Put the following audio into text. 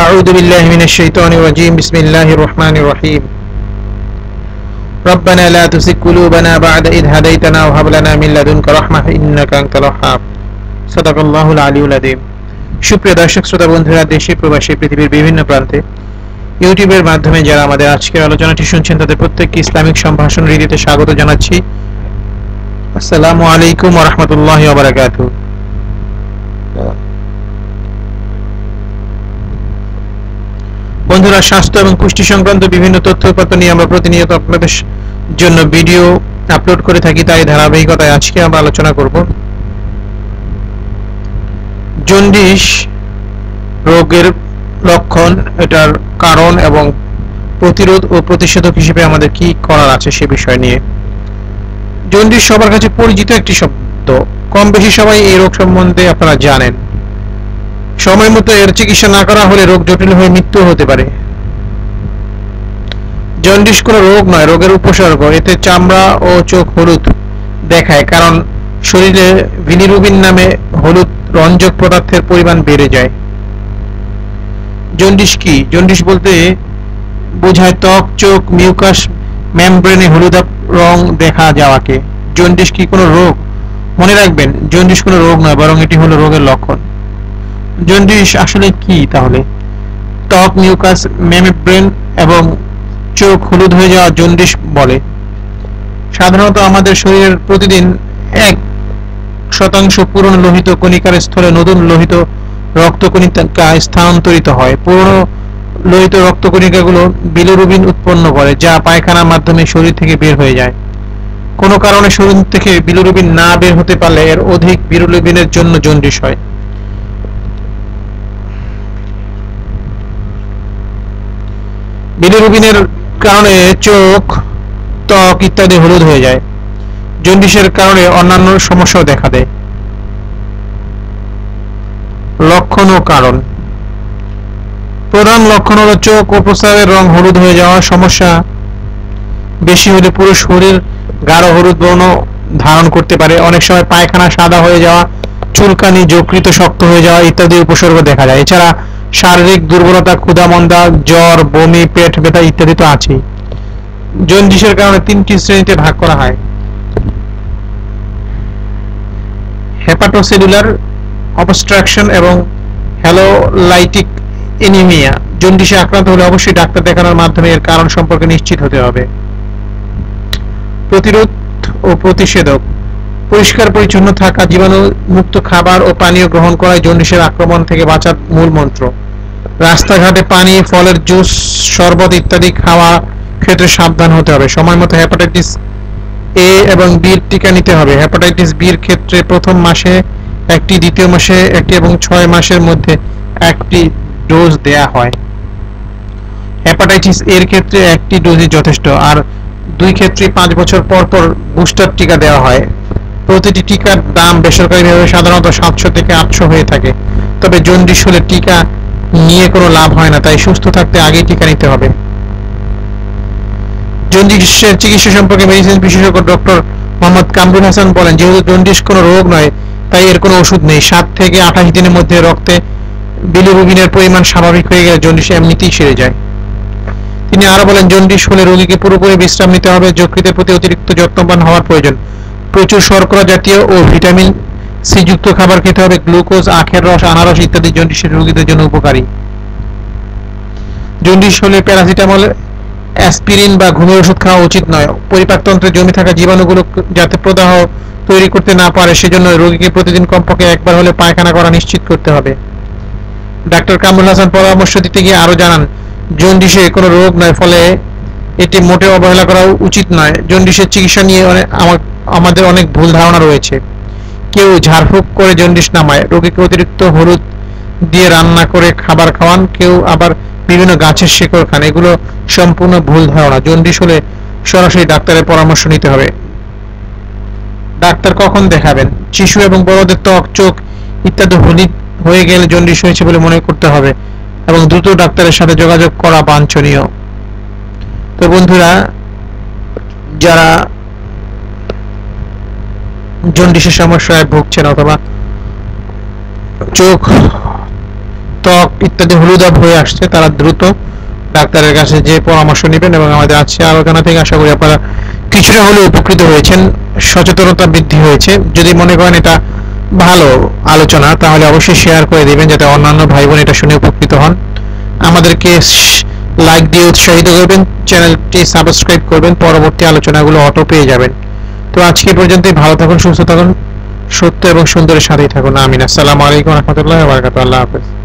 أعوذ بالله من الشيطان الرجيم بسم الله الرحمن الرحيم ربنا لا تزغ قلوبنا بعد إذ هديتنا وهب لنا من لدنك رحمة إنك أنت الوهاب صدق الله العلي العظيم সুপ্রিয় দর্শক শ্রোতা বন্ধুরা দেশে প্রবাসী পৃথিবীর বিভিন্ন প্রান্তে ইউটিউবের মাধ্যমে যারা আমাদের আজকের আলোচনাটি শুনছেন তাদের প্রত্যেককে ইসলামিক সম্ভাষণ রীতিতে স্বাগত জানাচ্ছি। আসসালামু আলাইকুম ওয়া রাহমাতুল্লাহি ওয়া বারাকাতুহু। বন্ধুরা, স্বাস্থ্য এবং পুষ্টি সংক্রান্ত বিভিন্ন তথ্যপত্র নিয়ে আমরা প্রতিনিয়ত আপনাদের জন্য ভিডিও আপলোড করে থাকি, তাই ধারাবাহিকতায় আজকে আমরা আলোচনা করব জন্ডিস রোগের লক্ষণ, এটার কারণ এবং প্রতিরোধ ও প্রতিষেধক হিসেবে আমাদের কি করার আছে সে বিষয় নিয়ে। জন্ডিস সবার কাছে পরিচিত একটি শব্দ, কম বেশি সবাই এই রোগ সম্বন্ধে আপনারা জানেন। সময় মতো এর চিকিৎসা না করা হলে রোগ জটিল হয়ে মৃত্যু হতে পারে। জন্ডিস কোনো রোগ নয়, রোগের উপসর্গ। এতে চামড়া ও চোখ হলুদ দেখায়, কারণ শরীরে বিলিরুবিন নামে হলুদ রঞ্জক পদার্থের পরিমাণ বেড়ে যায়। জন্ডিস কি? জন্ডিস বলতে বোঝায় ত্বক, চোখ, মিউকাস মেমব্রেনে হলুদাভ রং দেখা যাওয়াকে। জন্ডিস কি কোনো রোগ? মনে রাখবেন, জন্ডিস কোনো রোগ নয়, বরং এটি হলো রোগের লক্ষণ। জন্ডিস আসলে কি তাহলে? ত্বক, মিউকাস মেমব্রেন এবং চোখ হলুদ হয়ে যাওয়া জন্ডিস বলে। সাধারণত আমাদের শরীরের প্রতিদিন 1% পুরনো লোহিত কণিকার স্থলে নতুন লোহিত রক্তকণিকা স্থানান্তরিত হয়। পুরনো লোহিত রক্তকণিকাগুলো বিলিরুবিন উৎপন্ন করে, যা পায়খানার মাধ্যমে শরীর থেকে বের হয়ে যায়। কোনো কারণে শরীর থেকে বিলিরুবিন না বের হতে পারলে এর অধিক বিলিরুবিনের জন্য জন্ডিস হয়। বিলিরুবিনের কারণে চোখ, ত্বক ইত্যাদি হলুদ হয়ে যায়। জন্ডিসের কারণে অন্যান্য সমস্যাও দেখা দেয়। লক্ষণ ও কারণ। প্রধান লক্ষণ হলো চোখ ও প্রস্রাবের রং হলুদ হয়ে যাওয়া। সমস্যা বেশি হলে পুরো শরীর গাঢ় হলুদ বর্ণ ধারণ করতে পারে। অনেক সময় পায়খানা সাদা হয়ে যাওয়া, চুলকানি, যকৃৎ শক্ত হয়ে যাওয়া ইত্যাদি উপসর্গ দেখা যায়। এছাড়া শারীরিক দুর্বলতা, ক্ষুধামন্দা, জ্বর, বমি, পেট ব্যথা ইত্যাদি তো আছেই। জন্ডিসের কারণে 3টি শ্রেণীতে ভাগ করা হয়: হেপাটোসেলুলার অবস্ট্রাকশন এবং হেলোলাইটিক এনিমিয়া। জন্ডিসে আক্রান্ত হলে অবশ্যই ডাক্তার দেখানোর মাধ্যমে এর কারণ সম্পর্কে নিশ্চিত হতে হবে। প্রতিরোধ ও প্রতিষেধক। পরিষ্কার পরিচ্ছন্ন থাকা, জীবাণু মুক্ত খাবার ও পানীয় গ্রহণ করাই জন্ডিসের আক্রমণ থেকে বাঁচার মূল মন্ত্র। রাস্তাঘাটে পানি, ফলের জুস, শরবত ইত্যাদি খাওয়া ক্ষেত্রে সাবধান হতে হবে। সময় মতো হেপাটাইটিস এ এবং বি এর টিকা নিতে হবে। হেপাটাইটিস বি এর ক্ষেত্রে প্রথম মাসে একটি, দ্বিতীয় মাসে একটি এবং 6 মাসের মধ্যে একটি ডোজ দেয়া হয়। হেপাটাইটিস এর ক্ষেত্রে একটি ডোজই যথেষ্ট, আর 2 ক্ষেত্রে 5 বছর পর পর বুস্টার টিকা দেওয়া হয়। প্রতিটি টিকার দাম বেসরকারিভাবে সাধারণত 700 থেকে 800 হয়ে থাকে। তবে জন্ডিস হলে টিকা নিয়ে কোনো লাভ হয় না, তাই সুস্থ থাকতে আগেই টিকা নিতে হবে। জন্ডিসের চিকিৎসা সম্পর্কে মেডিসিন বিশেষজ্ঞ ডক্টর মোহাম্মদ কামরুল হাসান বলেন, যেহেতু জন্ডিস কোনো রোগ নয় তাই এর কোনো ওষুধ নেই। 7 থেকে 28 দিনের মধ্যে রক্তে বিলিরুবিনের পরিমাণ স্বাভাবিক হয়ে গেলে জন্ডিস এমনিতেই সেরে যায়। তিনি আরো বলেন, জন্ডিস হলে রোগীকে পুরোপুরি বিশ্রাম নিতে হবে, যকৃতের প্রতি অতিরিক্ত যত্নবান হওয়ার প্রয়োজন। প্রচুর শর্করা জাতীয় ও ভিটামিন সি যুক্ত খাবার খেতে হবে। গ্লুকোজ, আখের রস, আনারস ইত্যাদি জন্ডিসের রোগীদের জন্য উপকারী। জন্ডিস হলে প্যারাসিটামল, অ্যাসপিরিন বা ঘুমের ওষুধ খাওয়া উচিত নয়। পরিপাকতন্ত্রে জমে থাকা জীবাণুগুলো যাতে প্রদাহ তৈরি করতে না পারে সেজন্য রোগীকে প্রতিদিন কমপক্ষে একবার হলে পায়খানা করা নিশ্চিত করতে হবে। ডাক্তার কামরুল হাসান পরামর্শ দিতে গিয়ে আরো জানান, জন্ডিসে কোনো রোগ নয়, ফলে এটি মোটেও অবহেলা করা উচিত নয়। জন্ডিসের চিকিৎসা নিয়ে আমাদের অনেক ভুল ধারণা রয়েছে। কেউ ঝাড়ফুঁক করে জন্ডিস নামায়, রোগীকে অতিরিক্ত হলুদ দিয়ে রান্না করে খাবার খাওয়ান, কেউ আবার বিভিন্ন গাছের শিকড় খান। এগুলো সম্পূর্ণ ভুল ধারণা। জন্ডিস হলে সরাসরি ডাক্তারের পরামর্শ নিতে হবে। ডাক্তার কখন দেখাবেন? শিশু এবং বড়দের ত্বক, চোখ ইত্যাদি হলুদ হয়ে গেলে জন্ডিস হয়েছে বলে মনে করতে হবে এবং দ্রুত ডাক্তারের সাথে যোগাযোগ করা বাঞ্ছনীয়। তো বন্ধুরা, যারা জন্ডিসের সমস্যায় ভুগছেন অথবা চোখ, ত্বক ইত্যাদি হলুদাভ হয়ে আসছে তারা দ্রুত ডাক্তারের কাছে যে পরামর্শ নেবেন। এবং আমাদের আজকে আলোচনা থেকে আশা করি আপনারা কিছুটা হলেও উপকৃত হয়েছেন, সচেতনতা বৃদ্ধি হয়েছে। যদি মনে করেন এটা ভালো আলোচনা তাহলে অবশ্যই শেয়ার করে দিবেন যাতে অন্যান্য ভাই বোন এটা শুনে উপকৃত হন। আমাদেরকে লাইক দিয়ে উৎসাহিত করবেন, চ্যানেলটি সাবস্ক্রাইব করবেন, পরবর্তী আলোচনাগুলো অটো পেয়ে যাবেন। তো আজকে পর্যন্তই, ভালো থাকুন, সুস্থ থাকুন, সত্য এবং সুন্দরের সাথেই থাকুন। আমিন। আসসালামু আলাইকুম রহমতুল্লাহ ওয়া বারাকাতুহু। আল্লাহ হাফেজ।